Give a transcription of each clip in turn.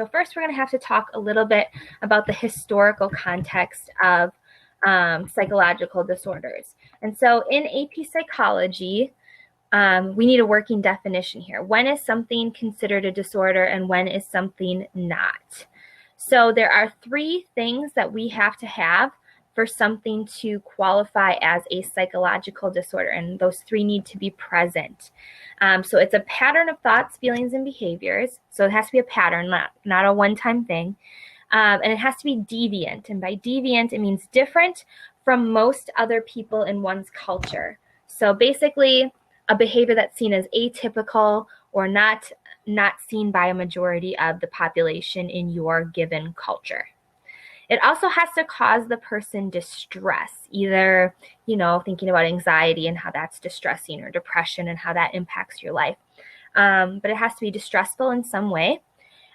So first, we're going to have to talk a little bit about the historical context of psychological disorders. And so in AP Psychology, we need a working definition here. When is something considered a disorder and when is something not? So there are three things that we have to have for something to qualify as a psychological disorder, and those three need to be present. So it's a pattern of thoughts, feelings, and behaviors. So it has to be a pattern, not a one-time thing. And it has to be deviant. And by deviant, it means different from most other people in one's culture. So basically, a behavior that's seen as atypical or not seen by a majority of the population in your given culture. It also has to cause the person distress, either, thinking about anxiety and how that's distressing, or depression and how that impacts your life. But it has to be distressful in some way.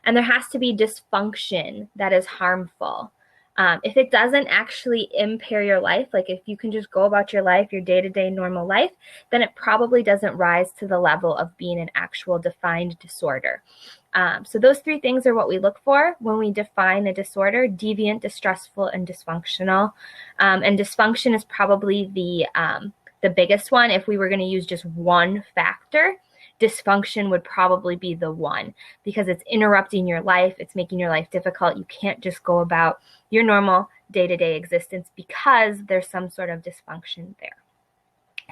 And there has to be dysfunction that is harmful. If it doesn't actually impair your life, like if you can just go about your life, your day-to-day normal life, then it probably doesn't rise to the level of being an actual defined disorder. So those three things are what we look for when we define a disorder: deviant, distressful, and dysfunctional. And dysfunction is probably the biggest one. If we were going to use just one factor, dysfunction would probably be the one, because it's interrupting your life. It's making your life difficult. You can't just go about your normal day-to-day existence because there's some sort of dysfunction there.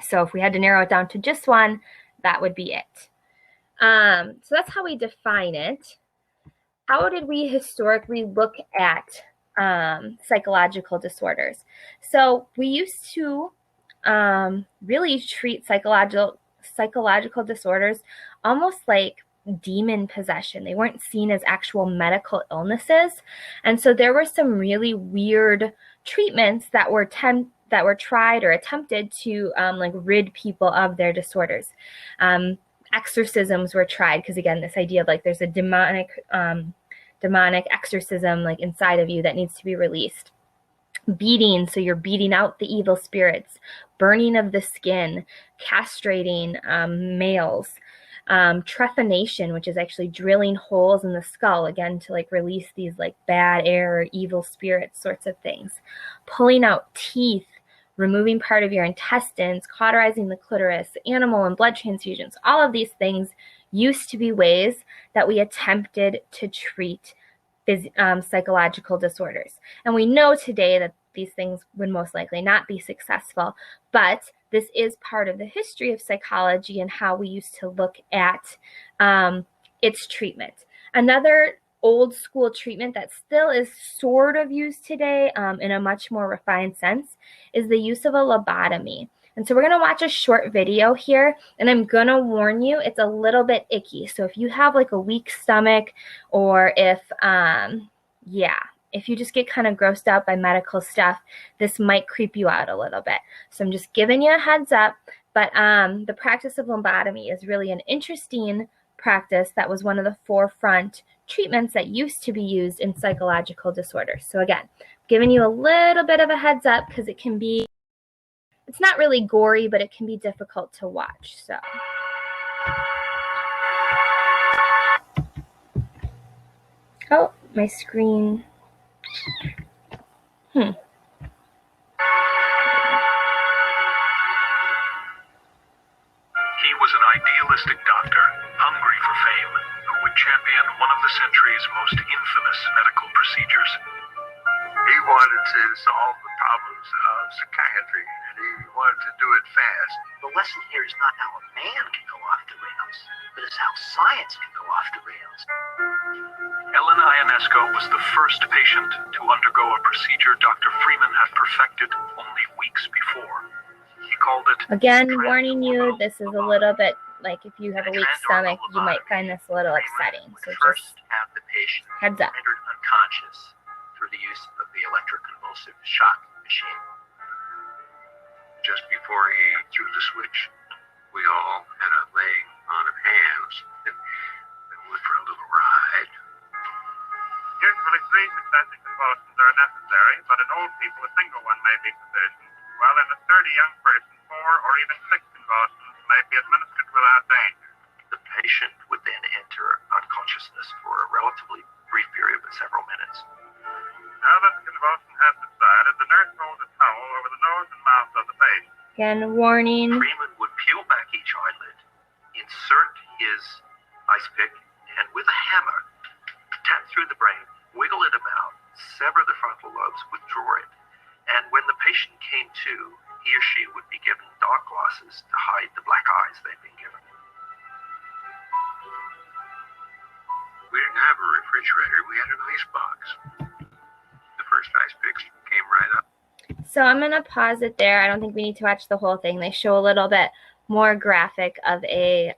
So if we had to narrow it down to just one, that would be it. So that's how we define it. How did we historically look at psychological disorders? So we used to really treat psychological disorders almost like demon possession. They weren't seen as actual medical illnesses. And so there were some really weird treatments that were tried or attempted to rid people of their disorders. Exorcisms were tried because, again, this idea of there's a demonic exorcism inside of you that needs to be released. Beating, so you're beating out the evil spirits. Burning of the skin, castrating males. Trephination, which is actually drilling holes in the skull, again, to release these bad air or evil spirits sorts of things. Pulling out teeth, removing part of your intestines, cauterizing the clitoris, animal and blood transfusions. All of these things used to be ways that we attempted to treat psychological disorders. And we know today that these things would most likely not be successful, but this is part of the history of psychology and how we used to look at its treatment. Another old school treatment that still is sort of used today in a much more refined sense is the use of a lobotomy. And so we're going to watch a short video here, and I'm going to warn you, it's a little bit icky. So if you have a weak stomach, or if you just get kind of grossed out by medical stuff, this might creep you out a little bit. So I'm just giving you a heads up. But the practice of lobotomy is really an interesting practice that was one of the forefront treatments that used to be used in psychological disorders. So again, giving you a little bit of a heads up because it's not really gory, but it can be difficult to watch. So. Oh, my screen. He was an idealistic doctor, hungry for fame, who would champion one of the century's most infamous medical procedures. He wanted to solve the problems of psychiatry, and he wanted to do it fast. The lesson here is not how a man can go off the rails, but it's how science can go off the rails. Ellen Ionesco was the first patient to undergo a procedure Dr. Freeman had perfected only weeks before. He called it... Again, warning you, this is a little bit if you have a weak stomach, you might find this a little upsetting. So just have the patient heads up. Rendered unconscious through the use of the electroconvulsive shock machine. Just before he threw the switch, we all had a laying on of hands and went for a little ride. Usually 3 successive convulsions are necessary, but in old people a single one may be sufficient, while in a sturdy young person 4 or even 6 convulsions may be administered without danger. The patient would then enter unconsciousness for a relatively brief several minutes. Now that the convulsion has subsided, the nurse holds a towel over the nose and mouth of the patient. Again, warning. Freeman would peel back each eyelid, insert his ice pick, and with a hammer, tap through the brain, wiggle it about, sever the frontal lobes, withdraw it. And when the patient came to, he or she would be given dark glasses to hide the black eyes they'd been given. We didn't have a refrigerator, we had an ice box. The first ice picks came right up. So I'm going to pause it there. I don't think we need to watch the whole thing. They show a little bit more graphic of a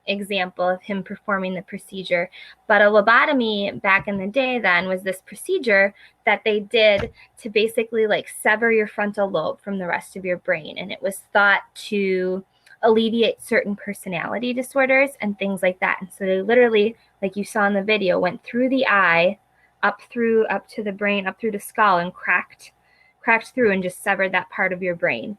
example of him performing the procedure. But a lobotomy back in the day then was this procedure that they did to basically like sever your frontal lobe from the rest of your brain. And it was thought to alleviate certain personality disorders and things like that. And so they literally, like you saw in the video, went through the eye, up to the brain, up through the skull, and cracked through and just severed that part of your brain.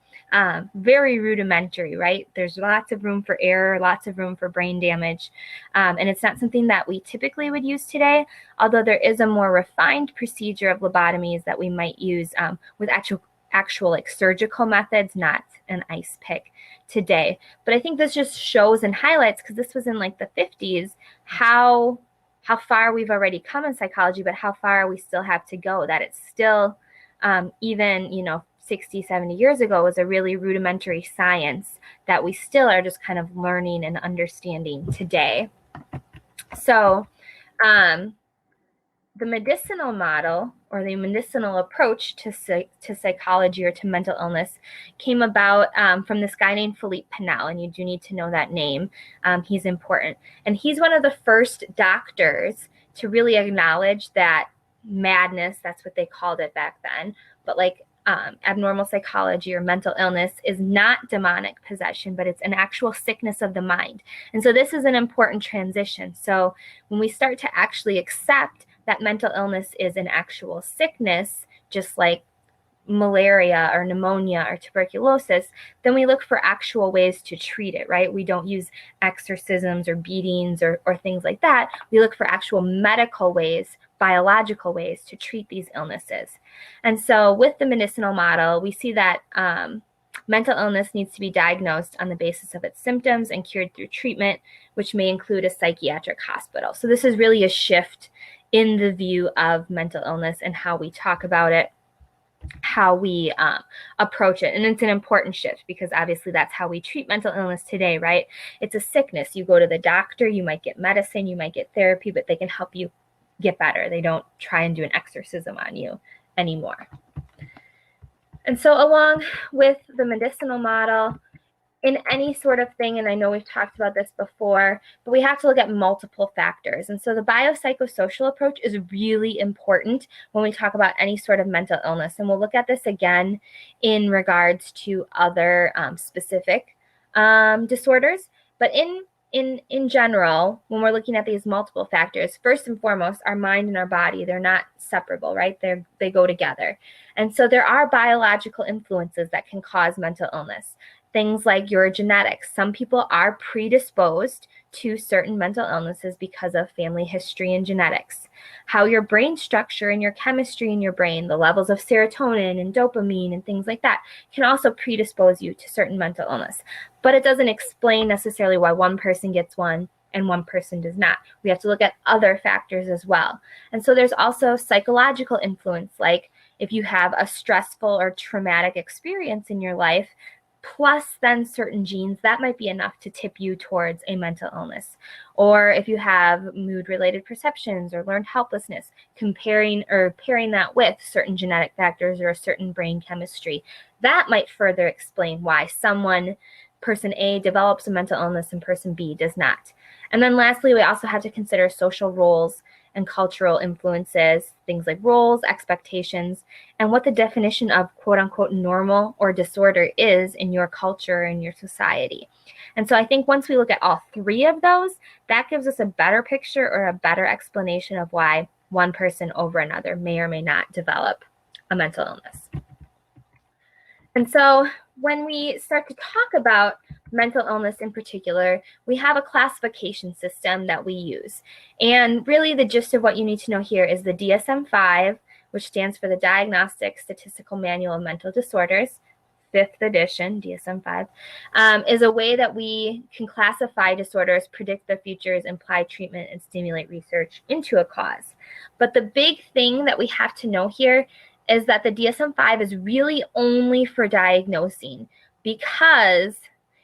Very rudimentary, right? There's lots of room for error, lots of room for brain damage. And it's not something that we typically would use today, although there is a more refined procedure of lobotomies that we might use with actual like surgical methods, not an ice pick today. But I think this just shows and highlights, because this was in like the 50s, how far we've already come in psychology, but how far we still have to go, that it's still even, 60, 70 years ago was a really rudimentary science that we still are just kind of learning and understanding today. So the medicinal model, or the medicinal approach to psychology or to mental illness, came about from this guy named Philippe Pinel, and you do need to know that name. He's important. And he's one of the first doctors to really acknowledge that madness, that's what they called it back then, but like abnormal psychology or mental illness is not demonic possession, but it's an actual sickness of the mind. And so this is an important transition. So when we start to actually accept that mental illness is an actual sickness, just like malaria or pneumonia or tuberculosis, then we look for actual ways to treat it, right? We don't use exorcisms or beatings or things like that. We look for actual medical ways, biological ways to treat these illnesses. And so with the medicinal model, we see that mental illness needs to be diagnosed on the basis of its symptoms and cured through treatment, which may include a psychiatric hospital. So this is really a shift in the view of mental illness and how we talk about it, how we approach it. And it's an important shift, because obviously that's how we treat mental illness today, right? It's a sickness. You go to the doctor, you might get medicine, you might get therapy, but they can help you get better. They don't try and do an exorcism on you anymore. And so along with the medicinal model, in any sort of thing, and I know we've talked about this before, but we have to look at multiple factors. And so the biopsychosocial approach is really important when we talk about any sort of mental illness. And we'll look at this again in regards to other specific disorders. But in general, when we're looking at these multiple factors, first and foremost, our mind and our body, they're not separable, right? They go together. And so there are biological influences that can cause mental illness. Things like your genetics. Some people are predisposed to certain mental illnesses because of family history and genetics. How your brain structure and your chemistry in your brain, the levels of serotonin and dopamine and things like that, can also predispose you to certain mental illness. But it doesn't explain necessarily why one person gets one and one person does not. We have to look at other factors as well. And so there's also psychological influence, like if you have a stressful or traumatic experience in your life, plus then certain genes, that might be enough to tip you towards a mental illness. Or if you have mood-related perceptions or learned helplessness, pairing that with certain genetic factors or a certain brain chemistry, that might further explain why person A develops a mental illness and person B does not. And then lastly, we also have to consider social roles and cultural influences, things like roles, expectations, and what the definition of quote unquote normal or disorder is in your culture and your society. And so I think once we look at all three of those, that gives us a better picture or a better explanation of why one person over another may or may not develop a mental illness. And so when we start to talk about mental illness in particular, we have a classification system that we use. And really the gist of what you need to know here is the DSM-5, which stands for the Diagnostic Statistical Manual of Mental Disorders, 5th edition, DSM-5, is a way that we can classify disorders, predict their futures, imply treatment, and stimulate research into a cause. But the big thing that we have to know here is that the DSM-5 is really only for diagnosing, because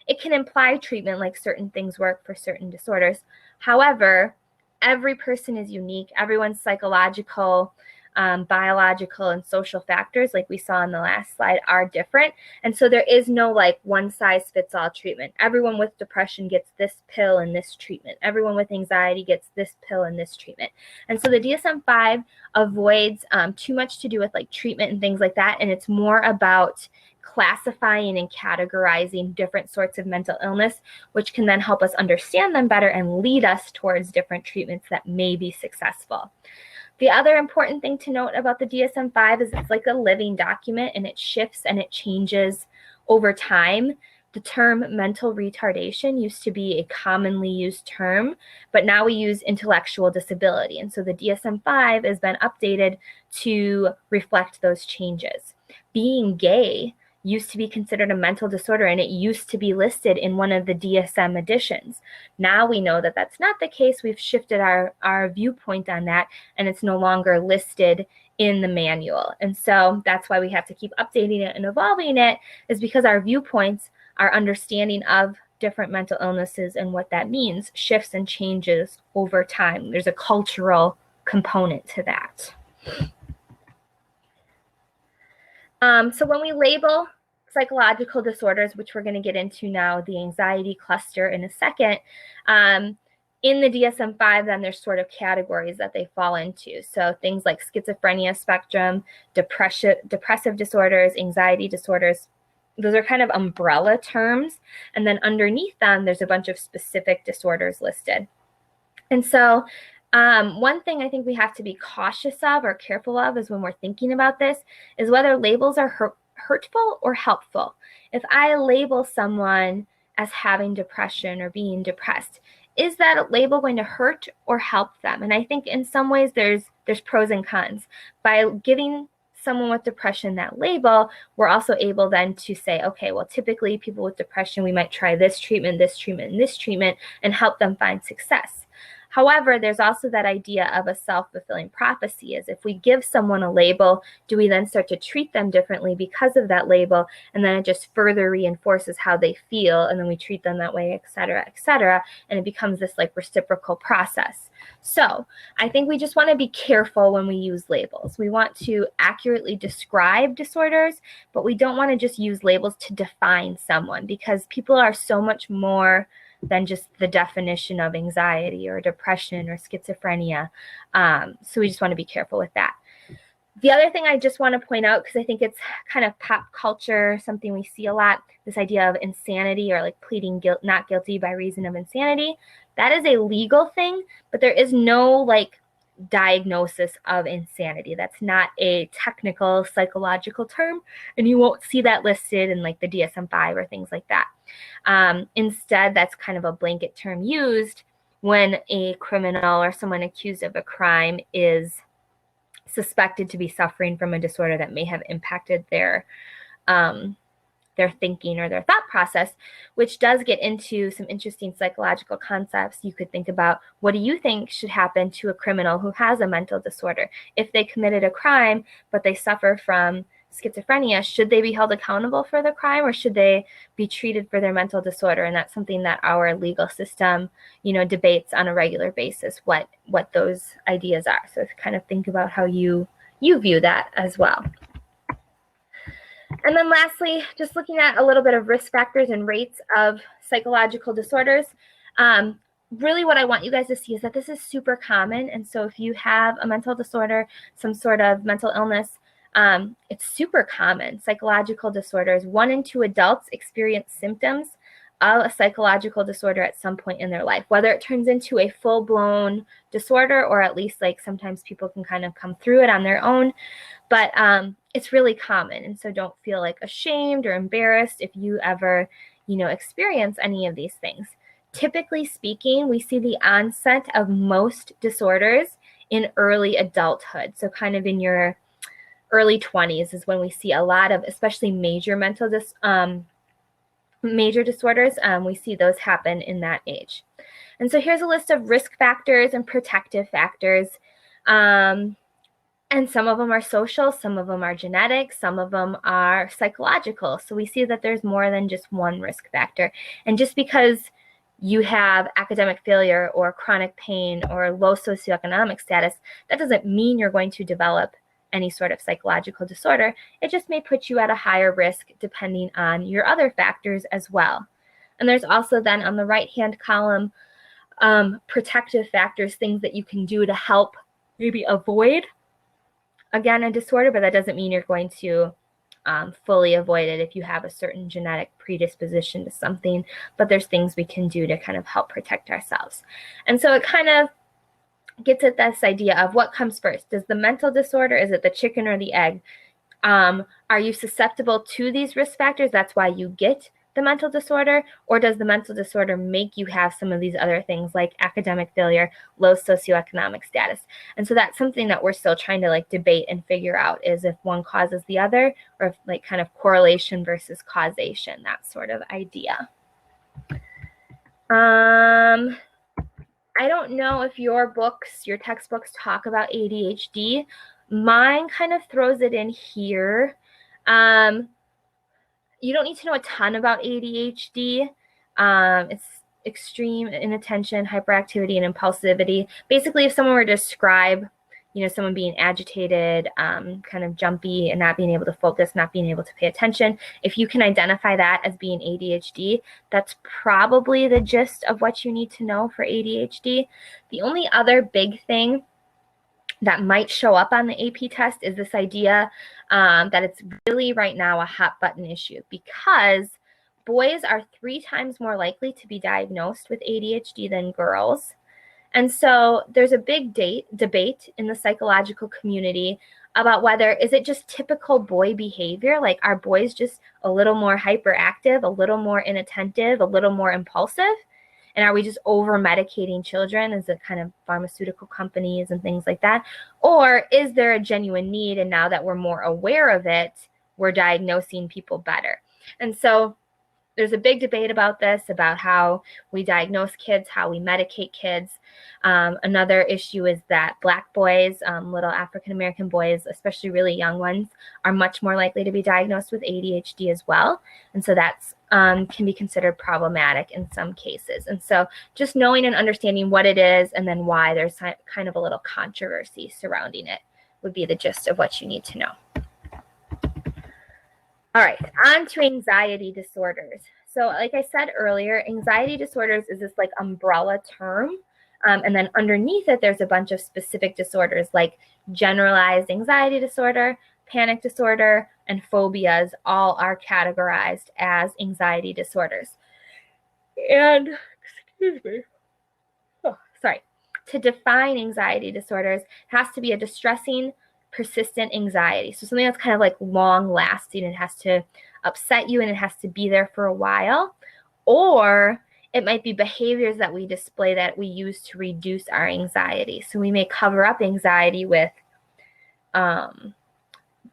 it can imply treatment, like certain things work for certain disorders. However, every person is unique. Everyone's psychological, biological, and social factors, like we saw in the last slide, are different. And so there is no like one size fits all treatment. Everyone with depression gets this pill and this treatment. Everyone with anxiety gets this pill and this treatment. And so the DSM-5 avoids too much to do with like treatment and things like that. And it's more about classifying and categorizing different sorts of mental illness, which can then help us understand them better and lead us towards different treatments that may be successful. The other important thing to note about the DSM-5 is it's like a living document, and it shifts and it changes over time. The term mental retardation used to be a commonly used term, but now we use intellectual disability. And so the DSM-5 has been updated to reflect those changes. Being gay used to be considered a mental disorder, and it used to be listed in one of the DSM editions. Now we know that that's not the case. We've shifted our viewpoint on that, and it's no longer listed in the manual. And so that's why we have to keep updating it and evolving it, is because our viewpoints, our understanding of different mental illnesses and what that means shifts and changes over time. There's a cultural component to that. So when we label psychological disorders, which we're going to get into now, the anxiety cluster in a second, in the DSM-5, then there's sort of categories that they fall into. So things like schizophrenia spectrum, depressive disorders, anxiety disorders, those are kind of umbrella terms. And then underneath them, there's a bunch of specific disorders listed. And so one thing I think we have to be cautious of or careful of is when we're thinking about this is whether labels are hurtful or helpful. If I label someone as having depression or being depressed, is that label going to hurt or help them? And I think in some ways there's pros and cons. By giving someone with depression that label, we're also able then to say, okay, well, typically people with depression, we might try this treatment, this treatment, and this treatment, and help them find success. However, there's also that idea of a self-fulfilling prophecy, is if we give someone a label, do we then start to treat them differently because of that label? And then it just further reinforces how they feel, and then we treat them that way, et cetera, and it becomes this like reciprocal process. So I think we just want to be careful when we use labels. We want to accurately describe disorders, but we don't want to just use labels to define someone, because people are so much more than just the definition of anxiety or depression or schizophrenia. So we just want to be careful with that. The other thing I just want to point out, because I think it's kind of pop culture, something we see a lot, this idea of insanity or like pleading not guilty by reason of insanity. That is a legal thing, but there is no like diagnosis of insanity. That's not a technical psychological term, and you won't see that listed in like the DSM-5 or things like that. Instead, that's kind of a blanket term used when a criminal or someone accused of a crime is suspected to be suffering from a disorder that may have impacted their thinking or their thought process, which does get into some interesting psychological concepts. You could think about, what do you think should happen to a criminal who has a mental disorder? If they committed a crime, but they suffer from schizophrenia, should they be held accountable for the crime, or should they be treated for their mental disorder? And that's something that our legal system, debates on a regular basis, what those ideas are. So kind of think about how you view that as well. And then lastly, just looking at a little bit of risk factors and rates of psychological disorders. Really what I want you guys to see is that this is super common. And so if you have a mental disorder, some sort of mental illness, it's super common. Psychological disorders, 1 in 2 adults experience symptoms of a psychological disorder at some point in their life, whether it turns into a full-blown disorder or at least like sometimes people can kind of come through it on their own. But it's really common. And so don't feel like ashamed or embarrassed if you ever, experience any of these things. Typically speaking, we see the onset of most disorders in early adulthood. So kind of in your early 20s is when we see a lot of, especially major major disorders. We see those happen in that age. And so here's a list of risk factors and protective factors. And some of them are social, some of them are genetic, some of them are psychological. So we see that there's more than just one risk factor. And just because you have academic failure or chronic pain or low socioeconomic status, that doesn't mean you're going to develop any sort of psychological disorder. It just may put you at a higher risk depending on your other factors as well. And there's also then on the right-hand column, protective factors, things that you can do to help maybe avoid, again, a disorder, but that doesn't mean you're going to fully avoid it if you have a certain genetic predisposition to something, but there's things we can do to kind of help protect ourselves. And so it kind of gets at this idea of what comes first. Does the mental disorder, is it the chicken or the egg? Are you susceptible to these risk factors? That's why you get the mental disorder, or does the mental disorder make you have some of these other things like academic failure, low socioeconomic status? And so that's something that we're still trying to like debate and figure out, is if one causes the other, or if like kind of correlation versus causation, that sort of idea. I don't know if your textbooks talk about ADHD. Mine kind of throws it in here. You don't need to know a ton about ADHD. It's extreme inattention, hyperactivity, and impulsivity. Basically, if someone were to describe, someone being agitated, kind of jumpy, and not being able to focus, not being able to pay attention, if you can identify that as being ADHD, that's probably the gist of what you need to know for ADHD. The only other big thing that might show up on the AP test is this idea that it's really right now a hot button issue, because boys are 3 times more likely to be diagnosed with ADHD than girls. And so there's a big debate in the psychological community about whether, is it just typical boy behavior? Like, are boys just a little more hyperactive, a little more inattentive, a little more impulsive? And are we just over-medicating children? Is it kind of pharmaceutical companies and things like that? Or is there a genuine need, and now that we're more aware of it, we're diagnosing people better? And so there's a big debate about this, about how we diagnose kids, how we medicate kids. Another issue is that Black boys, little African-American boys, especially really young ones, are much more likely to be diagnosed with ADHD as well. And so that's can be considered problematic in some cases. And so just knowing and understanding what it is and then why there's kind of a little controversy surrounding it would be the gist of what you need to know. All right, on to anxiety disorders. So like I said earlier, anxiety disorders is this like umbrella term. And then underneath it, there's a bunch of specific disorders like generalized anxiety disorder, panic disorder, and phobias all are categorized as anxiety disorders. And, to define anxiety disorders, it has to be a distressing, persistent anxiety. So something that's kind of like long lasting. It has to upset you and it has to be there for a while. Or it might be behaviors that we display that we use to reduce our anxiety. So we may cover up anxiety with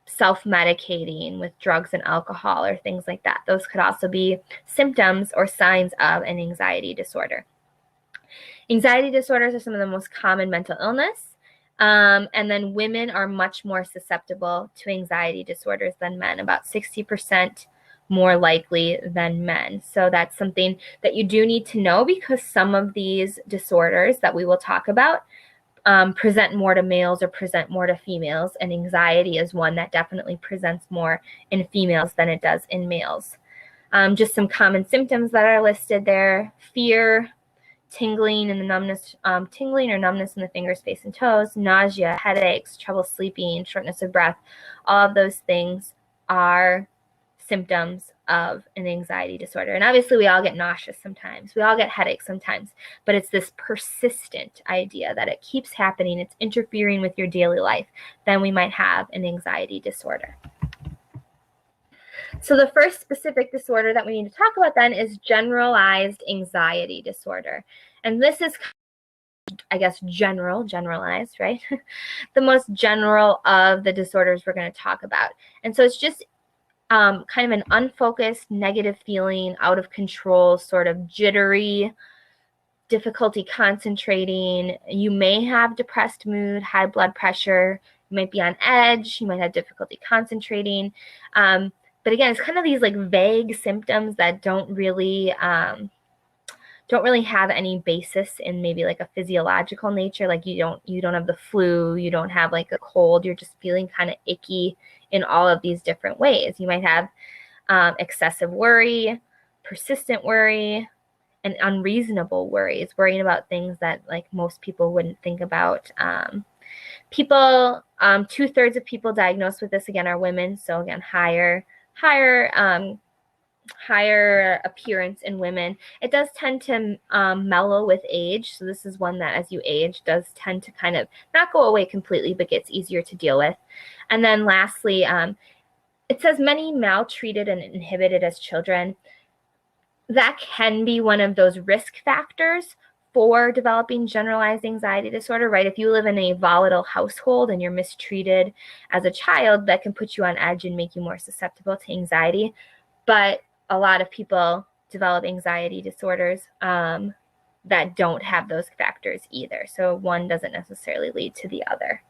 self-medicating with drugs and alcohol or things like that. Those could also be symptoms or signs of an anxiety disorder. Anxiety disorders are some of the most common mental illness. And then women are much more susceptible to anxiety disorders than men, about 60% more likely than men. So that's something that you do need to know, because some of these disorders that we will talk about present more to males or present more to females, and anxiety is one that definitely presents more in females than it does in males. Just some common symptoms that are listed there: fear, tingling and the numbness, tingling or numbness in the fingers, face, and toes, nausea, headaches, trouble sleeping, shortness of breath. All of those things are symptoms of an anxiety disorder. And obviously we all get nauseous sometimes. We all get headaches sometimes, but it's this persistent idea that it keeps happening, it's interfering with your daily life, then we might have an anxiety disorder. So the first specific disorder that we need to talk about then is generalized anxiety disorder. And this is, I guess, generalized, right? The most general of the disorders we're going to talk about. And so it's just kind of an unfocused, negative feeling, out of control, sort of jittery, difficulty concentrating. You may have depressed mood, high blood pressure. You might be on edge. You might have difficulty concentrating. But again, it's kind of these like vague symptoms that don't really have any basis in maybe like a physiological nature. Like you don't have the flu, you don't have like a cold. You're just feeling kind of icky in all of these different ways. You might have excessive worry, persistent worry, and unreasonable worries, worrying about things that like most people wouldn't think about. People, 2/3 of people diagnosed with this again are women. So again, higher appearance in women. It does tend to mellow with age. So this is one that as you age does tend to kind of not go away completely, but gets easier to deal with. And then lastly, it says many maltreated and inhibited as children. That can be one of those risk factors for developing generalized anxiety disorder, right? If you live in a volatile household and you're mistreated as a child, that can put you on edge and make you more susceptible to anxiety. But a lot of people develop anxiety disorders that don't have those factors either. So one doesn't necessarily lead to the other.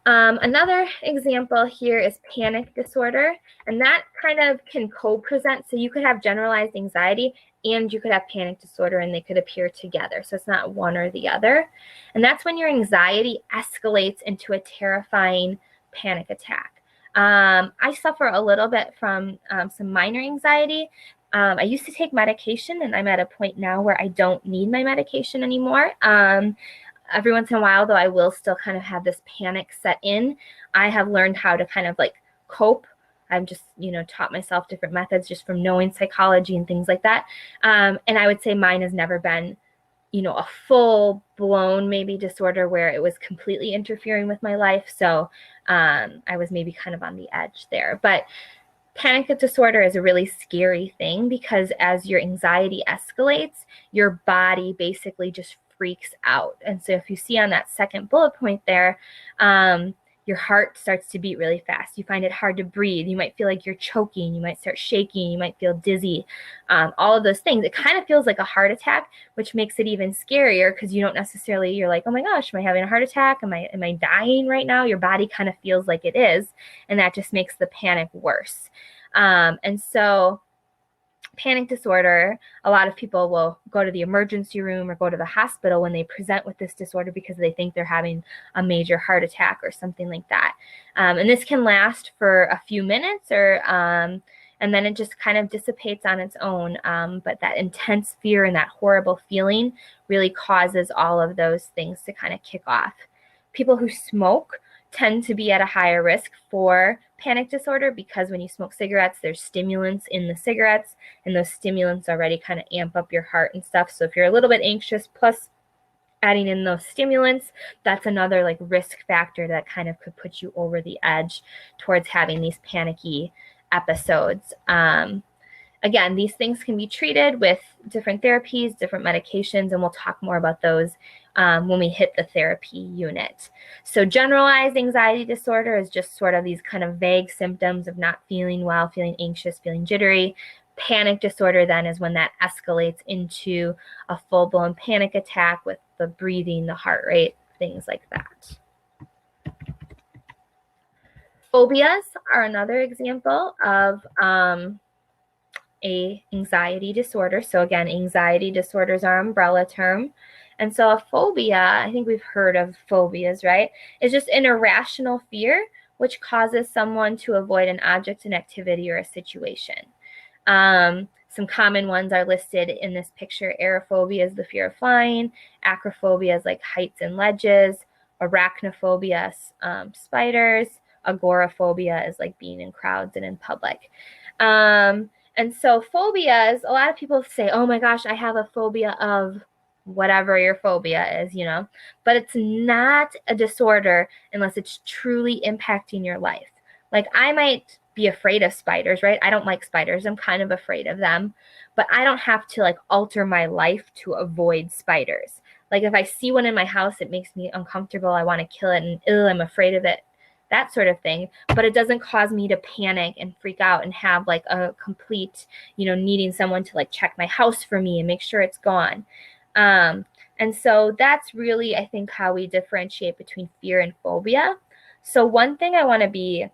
Another example here is panic disorder, and that kind of can co-present. So you could have generalized anxiety and you could have panic disorder, and they could appear together. So it's not one or the other. And that's when your anxiety escalates into a terrifying panic attack. I suffer a little bit from some minor anxiety. I used to take medication, and I'm at a point now where I don't need my medication anymore. Every once in a while, though, I will still kind of have this panic set in. I have learned how to kind of like cope. I've just, taught myself different methods just from knowing psychology and things like that. And I would say mine has never been, a full-blown maybe disorder where it was completely interfering with my life. So I was maybe kind of on the edge there. But panic disorder is a really scary thing because as your anxiety escalates, your body basically just freaks out. And so if you see on that second bullet point there, your heart starts to beat really fast. You find it hard to breathe. You might feel like you're choking. You might start shaking. You might feel dizzy. All of those things. It kind of feels like a heart attack, which makes it even scarier because you don't necessarily, you're like, oh my gosh, am I having a heart attack? Am I dying right now? Your body kind of feels like it is. And that just makes the panic worse. And so panic disorder, a lot of people will go to the emergency room or go to the hospital when they present with this disorder because they think they're having a major heart attack or something like that. And this can last for a few minutes and then it just kind of dissipates on its own. But that intense fear and that horrible feeling really causes all of those things to kind of kick off. People who smoke tend to be at a higher risk for panic disorder because when you smoke cigarettes, there's stimulants in the cigarettes, and those stimulants already kind of amp up your heart and stuff. So if you're a little bit anxious, plus adding in those stimulants, that's another like risk factor that kind of could put you over the edge towards having these panicky episodes. Again, these things can be treated with different therapies, different medications, and we'll talk more about those when we hit the therapy unit. So generalized anxiety disorder is just sort of these kind of vague symptoms of not feeling well, feeling anxious, feeling jittery. Panic disorder then is when that escalates into a full-blown panic attack with the breathing, the heart rate, things like that. Phobias are another example of a anxiety disorder. So again, anxiety disorders are an umbrella term. And so a phobia, I think we've heard of phobias, right? Is just an irrational fear which causes someone to avoid an object, an activity, or a situation. Some common ones are listed in this picture. Aerophobia is the fear of flying. Acrophobia is like heights and ledges. Arachnophobia, spiders. Agoraphobia is like being in crowds and in public. And so phobias, a lot of people say, oh my gosh, I have a phobia of whatever your phobia is, but it's not a disorder unless it's truly impacting your life. Like I might be afraid of spiders, right? I don't like spiders. I'm kind of afraid of them, but I don't have to like alter my life to avoid spiders. Like if I see one in my house, it makes me uncomfortable. I want to kill it and I'm afraid of it, that sort of thing. But it doesn't cause me to panic and freak out and have like a complete, needing someone to like check my house for me and make sure it's gone. And so that's really, I think, how we differentiate between fear and phobia. So one thing I want to be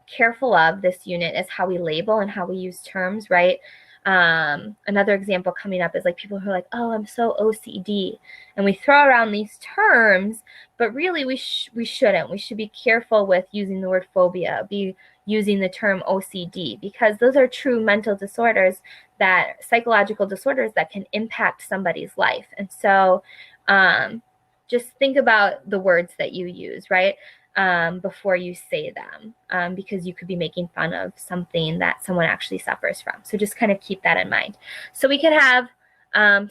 careful of this unit is how we label and how we use terms, right? Another example coming up is like people who are like, oh, I'm so OCD. And we throw around these terms, but really we shouldn't. We should be careful with using the word phobia, be using the term OCD, because those are true mental disorders, that psychological disorders that can impact somebody's life. And so just think about the words that you use, right? Before you say them, because you could be making fun of something that someone actually suffers from. So just kind of keep that in mind. So we could have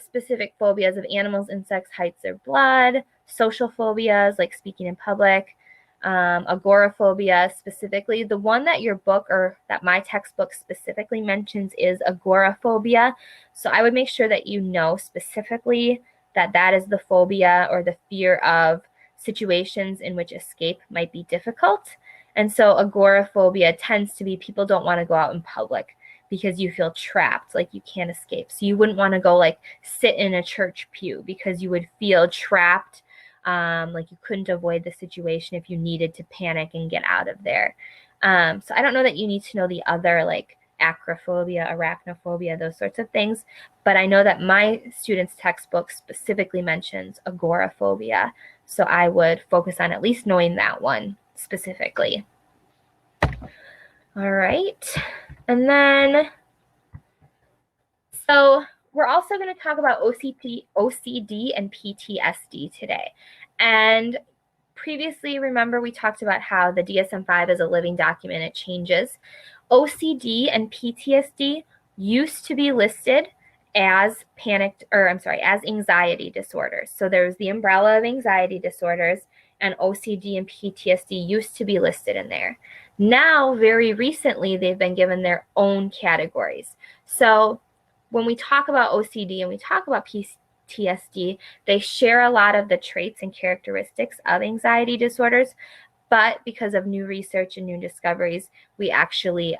specific phobias of animals, insects, heights, or blood, social phobias like speaking in public, agoraphobia specifically. The one that your book or that my textbook specifically mentions is agoraphobia. So I would make sure that you know specifically that that is the phobia or the fear of situations in which escape might be difficult. And so agoraphobia tends to be people don't want to go out in public because you feel trapped, like you can't escape. So you wouldn't want to go like sit in a church pew because you would feel trapped, like you couldn't avoid the situation if you needed to panic and get out of there. So I don't know that you need to know the other like acrophobia, arachnophobia, those sorts of things, but I know that my students' textbook specifically mentions agoraphobia. So I would focus on at least knowing that one specifically. All right. And then, so we're also going to talk about OCD and PTSD today. And previously, remember we talked about how the DSM-5 is a living document. It changes. OCD and PTSD used to be listed as as anxiety disorders. So there's the umbrella of anxiety disorders, and OCD and PTSD used to be listed in there. Now, very recently, they've been given their own categories. So when we talk about OCD and we talk about PTSD, they share a lot of the traits and characteristics of anxiety disorders, but because of new research and new discoveries, we actually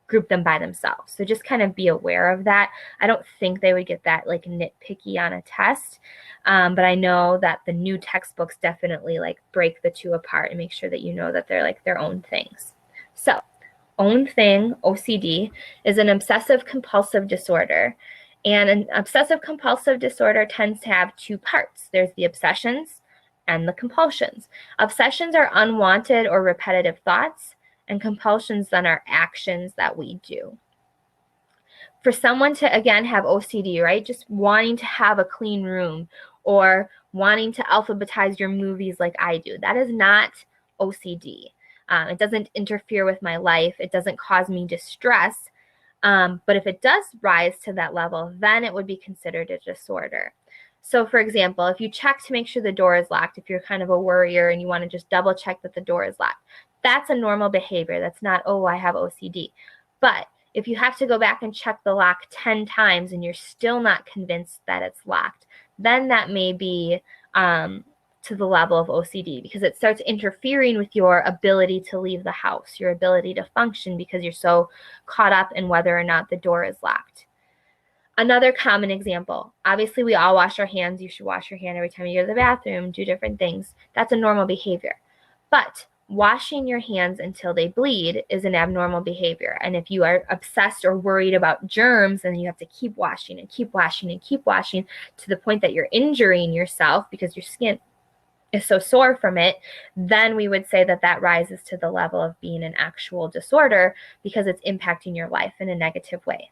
group them by themselves. So just kind of be aware of that. I don't think they would get that like nitpicky on a test, but I know that the new textbooks definitely like break the two apart and make sure that you know that they're like their own things. So own thing, OCD, is an obsessive compulsive disorder. And an obsessive compulsive disorder tends to have two parts. There's the obsessions and the compulsions. Obsessions are unwanted or repetitive thoughts, and compulsions then are actions that we do. For someone to, again, have OCD, right, just wanting to have a clean room or wanting to alphabetize your movies like I do, that is not OCD. It doesn't interfere with my life. It doesn't cause me distress. But if it does rise to that level, then it would be considered a disorder. So for example, if you check to make sure the door is locked, if you're kind of a worrier and you want to just double check that the door is locked, that's a normal behavior. That's not, oh, I have OCD. But if you have to go back and check the lock 10 times and you're still not convinced that it's locked, then that may be to the level of OCD, because it starts interfering with your ability to leave the house, your ability to function, because you're so caught up in whether or not the door is locked. Another common example, obviously we all wash our hands. You should wash your hand every time you go to the bathroom, do different things. That's a normal behavior. But washing your hands until they bleed is an abnormal behavior. And if you are obsessed or worried about germs, and you have to keep washing and keep washing and keep washing to the point that you're injuring yourself because your skin is so sore from it, then we would say that that rises to the level of being an actual disorder because it's impacting your life in a negative way.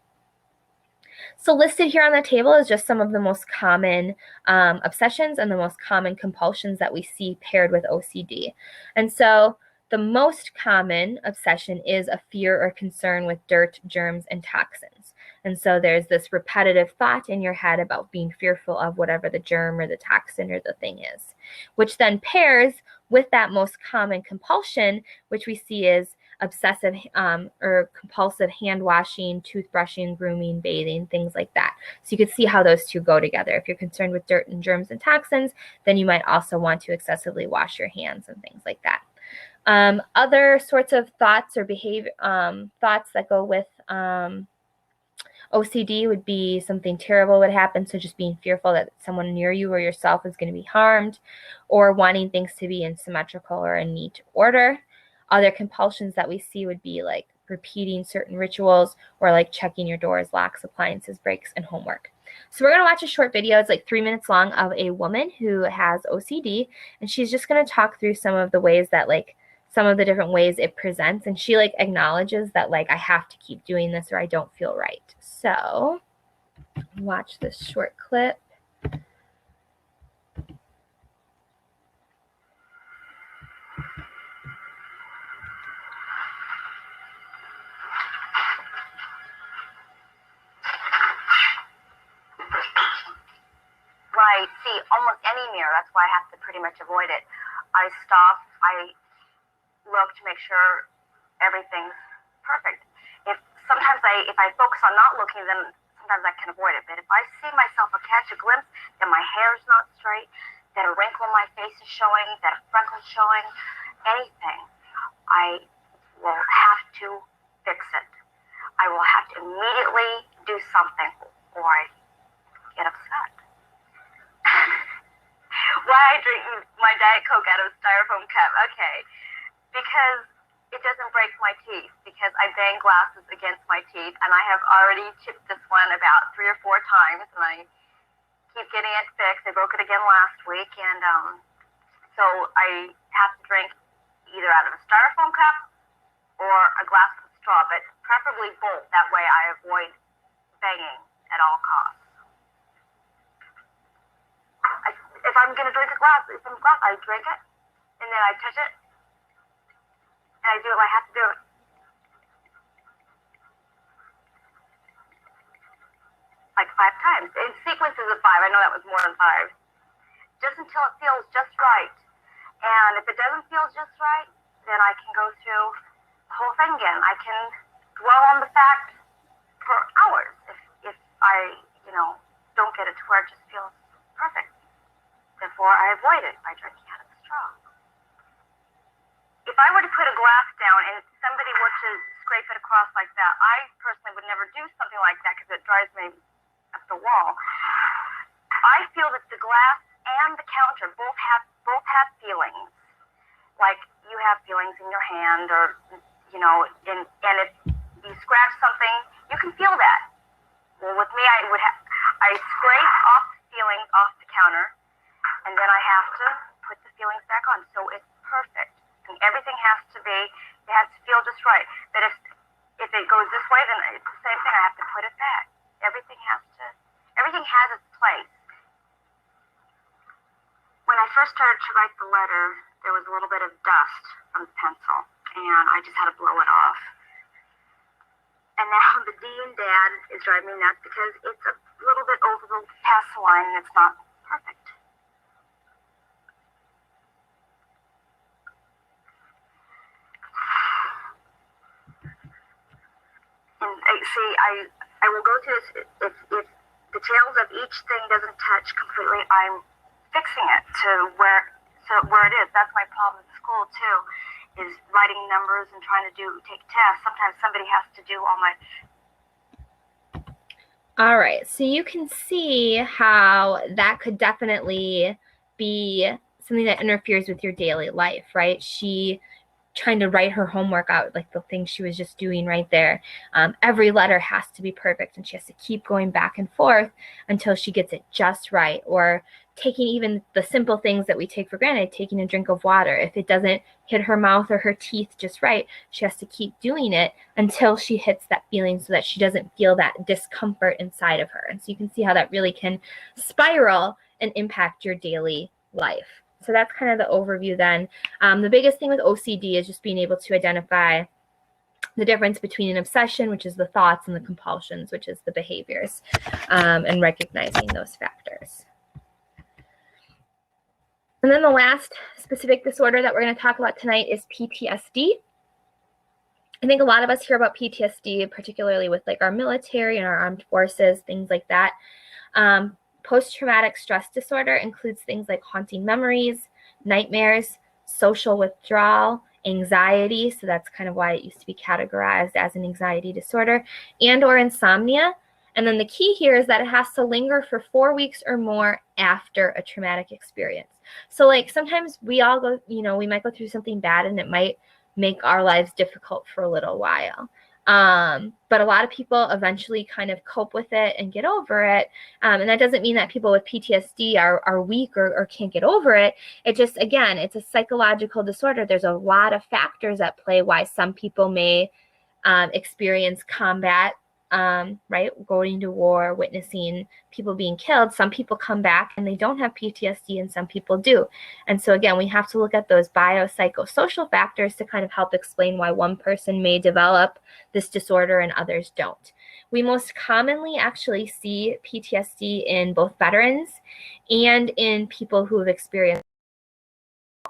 So listed here on the table is just some of the most common obsessions and the most common compulsions that we see paired with OCD. And so the most common obsession is a fear or concern with dirt, germs, and toxins. And so there's this repetitive thought in your head about being fearful of whatever the germ or the toxin or the thing is, which then pairs with that most common compulsion, which we see is obsessive or compulsive hand washing, toothbrushing, grooming, bathing, things like that. So you can see how those two go together. If you're concerned with dirt and germs and toxins, then you might also want to excessively wash your hands and things like that. Other sorts of thoughts or behavior thoughts that go with OCD would be something terrible would happen, so just being fearful that someone near you or yourself is going to be harmed, or wanting things to be in symmetrical or in neat order. Other compulsions that we see would be like repeating certain rituals, or like checking your doors, locks, appliances, brakes, and homework. So we're going to watch a short video. It's like 3 minutes long, of a woman who has OCD, and she's just going to talk through some of the ways that some of the different ways it presents, and she acknowledges that I have to keep doing this or I don't feel right. So watch this short clip. Right. See, almost any mirror, that's why I have to pretty much avoid it. I stop, I look to make sure everything's perfect. If I focus on not looking, then sometimes I can avoid it. But if I see myself or catch a glimpse that my hair is not straight, that a wrinkle in my face is showing, that a freckle is showing, anything, I will have to fix it. I will have to immediately do something, or I get upset. Why I drink my Diet Coke out of a styrofoam cup? Okay, because it doesn't break my teeth, because I bang glasses against my teeth, and I have already chipped this one about 3 or 4 times, and I keep getting it fixed. I broke it again last week, and so I have to drink either out of a styrofoam cup or a glass with straw, but preferably both. That way I avoid banging at all costs. If I'm going to drink a glass, I drink it, and then I touch it, and I do what I have to do. Like 5 times. In sequences of 5. I know that was more than 5. Just until it feels just right. And if it doesn't feel just right, then I can go through the whole thing again. I can dwell on the fact for hours if I, don't get it to where it just feels perfect. Therefore, I avoid it by drinking out of the straw. If I were to put a glass down and somebody were to scrape it across like that, I personally would never do something like that because it drives me up the wall. I feel that the glass and the counter both have feelings. Like you have feelings in your hand, or and if you scratch something, you can feel that. Well, with me, I scrape off the feelings off the counter, and then I have to put the feelings back on. So it's perfect. And everything has to feel just right. But if it goes this way, then it's the same thing. I have to put it back. Everything has its place. When I first started to write the letter, there was a little bit of dust on the pencil, and I just had to blow it off. And now the D and Dad is driving me nuts because it's a little bit over past the line, and it's not perfect. And see, I will go through this. If the tails of each thing doesn't touch completely, I'm fixing it to where it is. That's my problem at school too, is writing numbers and trying to take tests. Sometimes somebody has to do all my. All right, so you can see how that could definitely be something that interferes with your daily life, right? She trying to write her homework out, like the thing she was just doing right there. Every letter has to be perfect, and she has to keep going back and forth until she gets it just right. Or taking even the simple things that we take for granted, taking a drink of water. If it doesn't hit her mouth or her teeth just right, she has to keep doing it until she hits that feeling so that she doesn't feel that discomfort inside of her. And so you can see how that really can spiral and impact your daily life. So that's kind of the overview then. The biggest thing with OCD is just being able to identify the difference between an obsession, which is the thoughts, and the compulsions, which is the behaviors, and recognizing those factors. And then the last specific disorder that we're going to talk about tonight is PTSD. I think a lot of us hear about PTSD, particularly with like our military and our armed forces, things like that. Post-traumatic stress disorder includes things like haunting memories, nightmares, social withdrawal, anxiety, so that's kind of why it used to be categorized as an anxiety disorder, and or insomnia. And then the key here is that it has to linger for 4 weeks or more after a traumatic experience. So like sometimes we all go, we might go through something bad and it might make our lives difficult for a little while. But a lot of people eventually kind of cope with it and get over it. And that doesn't mean that people with PTSD are weak or can't get over it. It just, again, it's a psychological disorder. There's a lot of factors at play why some people may experience combat, right? Going to war, witnessing people being killed. Some people come back and they don't have PTSD and some people do. And so again, we have to look at those biopsychosocial factors to kind of help explain why one person may develop this disorder and others don't. We most commonly actually see PTSD in both veterans and in people who have experienced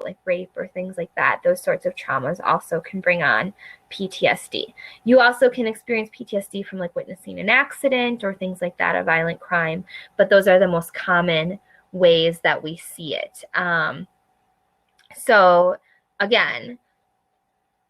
like rape or things like that. Those sorts of traumas also can bring on PTSD. You also can experience PTSD from like witnessing an accident or things like that, a violent crime, but those are the most common ways that we see it. So again,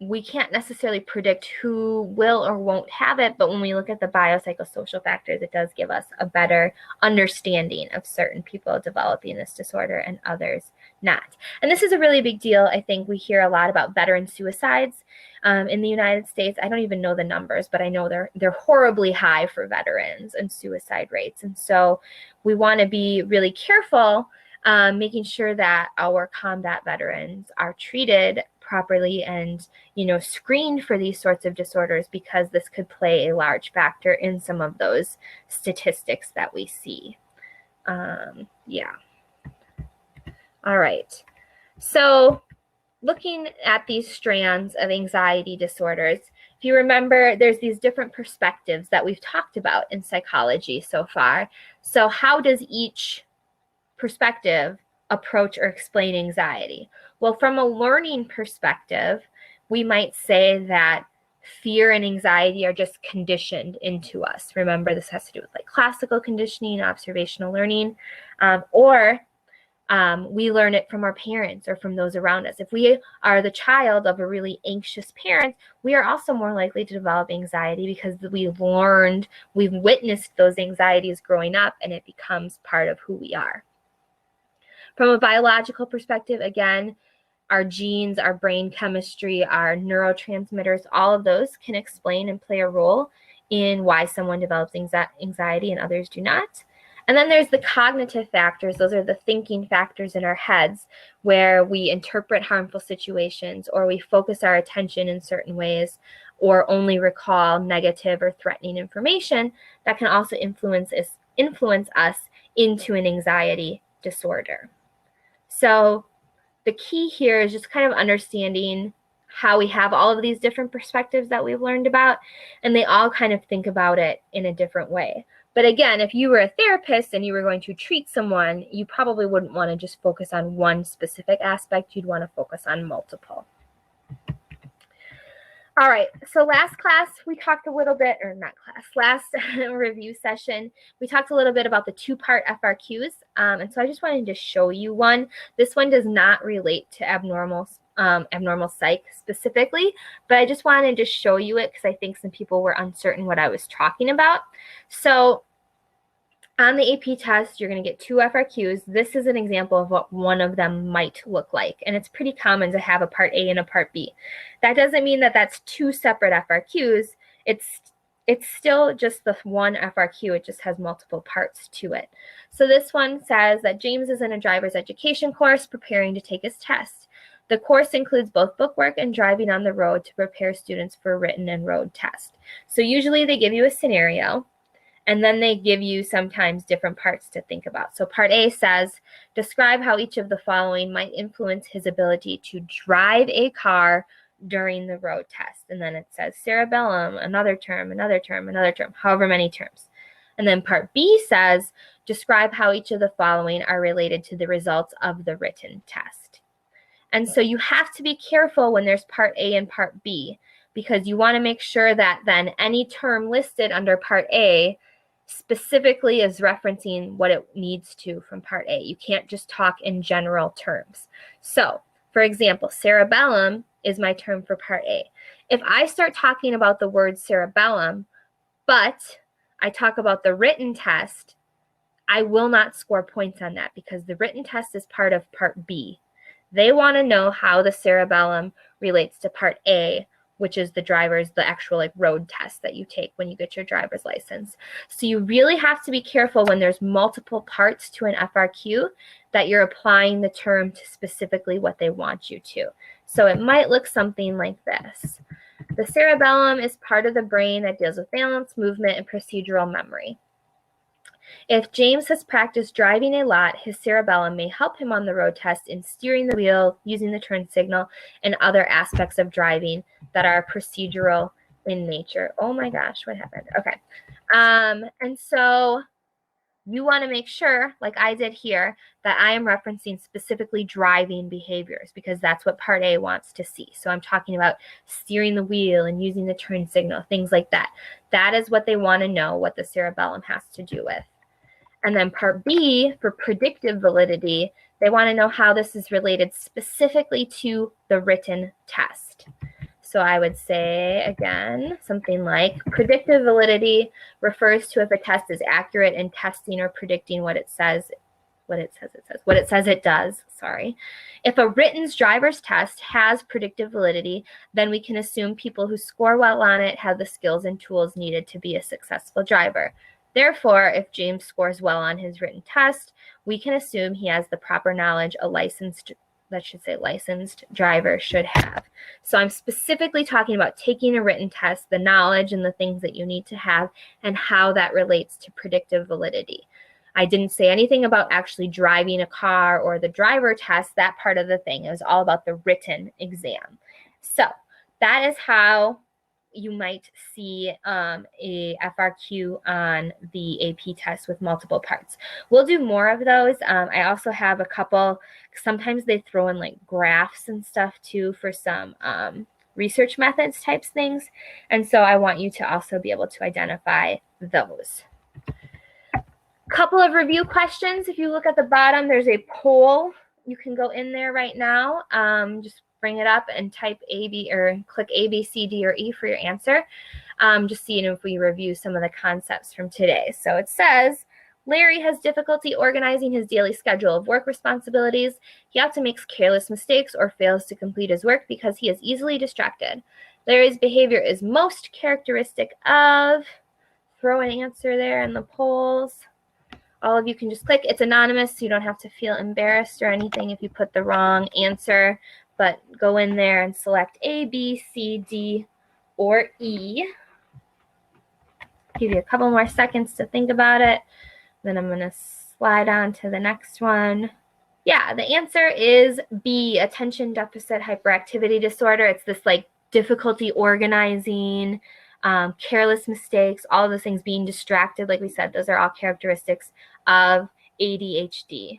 we can't necessarily predict who will or won't have it, but when we look at the biopsychosocial factors, it does give us a better understanding of certain people developing this disorder and others not. And this is a really big deal. I think we hear a lot about veteran suicides in the United States. I don't even know the numbers, but I know they're horribly high for veterans and suicide rates. And so we want to be really careful making sure that our combat veterans are treated properly and, screened for these sorts of disorders, because this could play a large factor in some of those statistics that we see. Yeah. All right. So looking at these strands of anxiety disorders, if you remember, there's these different perspectives that we've talked about in psychology so far. So how does each perspective approach or explain anxiety? Well, from a learning perspective, we might say that fear and anxiety are just conditioned into us. Remember, this has to do with like classical conditioning, observational learning, or we learn it from our parents or from those around us. If we are the child of a really anxious parent, we are also more likely to develop anxiety because we've witnessed those anxieties growing up, and it becomes part of who we are. From a biological perspective, again, our genes, our brain chemistry, our neurotransmitters, all of those can explain and play a role in why someone develops anxiety and others do not. And then there's the cognitive factors. Those are the thinking factors in our heads where we interpret harmful situations, or we focus our attention in certain ways, or only recall negative or threatening information that can also influence us into an anxiety disorder. So the key here is just kind of understanding how we have all of these different perspectives that we've learned about, and they all kind of think about it in a different way. But again, if you were a therapist and you were going to treat someone, you probably wouldn't want to just focus on one specific aspect. You'd want to focus on multiple. All right, so last class we talked a little bit, or not class, last review session, we talked a little bit about the two-part FRQs, and so I just wanted to show you one. This one does not relate to abnormal psych specifically, but I just wanted to show you it because I think some people were uncertain what I was talking about. So on the AP test, you're going to get 2 FRQs. This is an example of what one of them might look like, and it's pretty common to have a Part A and a Part B. That doesn't mean that that's 2 separate FRQs. It's still just the one FRQ. It just has multiple parts to it. So this one says that James is in a driver's education course preparing to take his test. The course includes both bookwork and driving on the road to prepare students for a written and road test. So usually they give you a scenario, and then they give you sometimes different parts to think about. So Part A says, describe how each of the following might influence his ability to drive a car during the road test. And then it says cerebellum, another term, however many terms. And then Part B says, describe how each of the following are related to the results of the written test. And so you have to be careful when there's Part A and Part B. because you want to make sure that then any term listed under Part A specifically is referencing what it needs to from Part A. You can't just talk in general terms. So, for example, cerebellum is my term for Part A. If I start talking about the word cerebellum, but I talk about the written test, I will not score points on that because the written test is part of Part B. They want to know how the cerebellum relates to Part A, which is the actual like road test that you take when you get your driver's license. So you really have to be careful when there's multiple parts to an FRQ that you're applying the term to specifically what they want you to. So it might look something like this. The cerebellum is part of the brain that deals with balance, movement, and procedural memory. If James has practiced driving a lot, his cerebellum may help him on the road test in steering the wheel, using the turn signal, and other aspects of driving that are procedural in nature. Oh my gosh, what happened? Okay. And so you want to make sure, like I did here, that I am referencing specifically driving behaviors because that's what Part A wants to see. So I'm talking about steering the wheel and using the turn signal, things like that. That is what they want to know what the cerebellum has to do with. And then Part B, for predictive validity, they want to know how this is related specifically to the written test. So I would say, again, something like predictive validity refers to if a test is accurate in testing or predicting what it says it does. Sorry. If a written driver's test has predictive validity, then we can assume people who score well on it have the skills and tools needed to be a successful driver. Therefore, if James scores well on his written test, we can assume he has the proper knowledge a licensed driver should have. So I'm specifically talking about taking a written test, the knowledge and the things that you need to have, and how that relates to predictive validity. I didn't say anything about actually driving a car or the driver test, that part of the thing. It was all about the written exam. So that is how you might see a FRQ on the AP test with multiple parts. We'll do more of those. I also have a couple, sometimes they throw in like graphs and stuff too for some research methods types things. And so I want you to also be able to identify those. Couple of review questions. If you look at the bottom, there's a poll. You can go in there right now. Just bring it up and type AB or click A, B, C, D, or E for your answer. Just seeing if we review some of the concepts from today. So it says, Larry has difficulty organizing his daily schedule of work responsibilities. He often makes careless mistakes or fails to complete his work because he is easily distracted. Larry's behavior is most characteristic of, throw an answer there in the polls. All of you can just click. It's anonymous, so you don't have to feel embarrassed or anything if you put the wrong answer. But go in there and select A, B, C, D, or E. Give you a couple more seconds to think about it. Then I'm going to slide on to the next one. Yeah, the answer is B, attention deficit hyperactivity disorder. It's this like difficulty organizing, careless mistakes, all of those things, being distracted. Like we said, those are all characteristics of ADHD.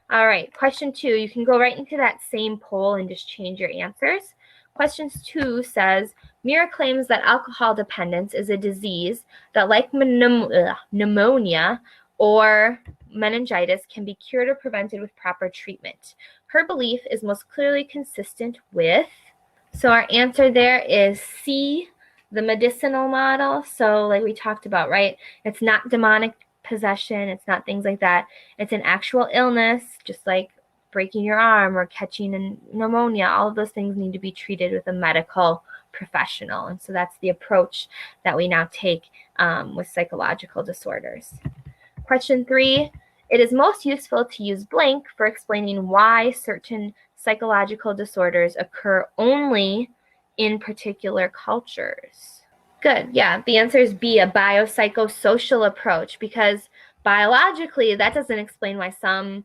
All right, question 2, you can go right into that same poll and just change your answers. Question 2 says, Mira claims that alcohol dependence is a disease that, like pneumonia or meningitis, can be cured or prevented with proper treatment. Her belief is most clearly consistent with, so our answer there is C, the medicinal model. So like we talked about, right? It's not demonic possession. It's not things like that. It's an actual illness, just like breaking your arm or catching a pneumonia. All of those things need to be treated with a medical professional. And so that's the approach that we now take with psychological disorders. Question 3, it is most useful to use blank for explaining why certain psychological disorders occur only in particular cultures. Good. Yeah, the answer is B, a biopsychosocial approach, because biologically that doesn't explain why some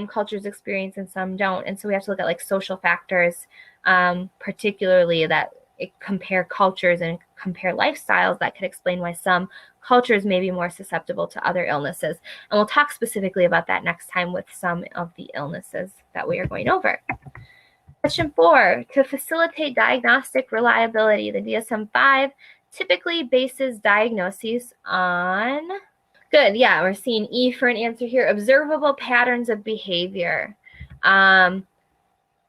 cultures experience and some don't. And so we have to look at like social factors, particularly that compare cultures and compare lifestyles that could explain why some cultures may be more susceptible to other illnesses. And we'll talk specifically about that next time with some of the illnesses that we are going over. Question 4, to facilitate diagnostic reliability, the DSM-5 typically bases diagnoses on, good, yeah, we're seeing E for an answer here, observable patterns of behavior.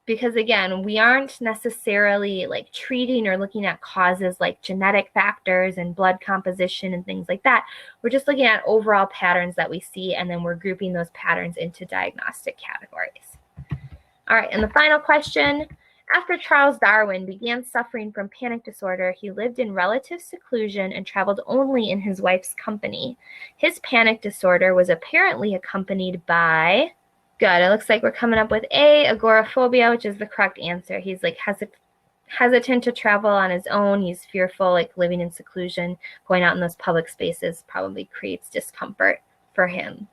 Because again, we aren't necessarily like treating or looking at causes like genetic factors and blood composition and things like that. We're just looking at overall patterns that we see, and then we're grouping those patterns into diagnostic categories. All right, and the final question. After Charles Darwin began suffering from panic disorder, he lived in relative seclusion and traveled only in his wife's company. His panic disorder was apparently accompanied by, good, it looks like we're coming up with A, agoraphobia, which is the correct answer. He's like hesitant to travel on his own. He's fearful, like living in seclusion, going out in those public spaces probably creates discomfort for him.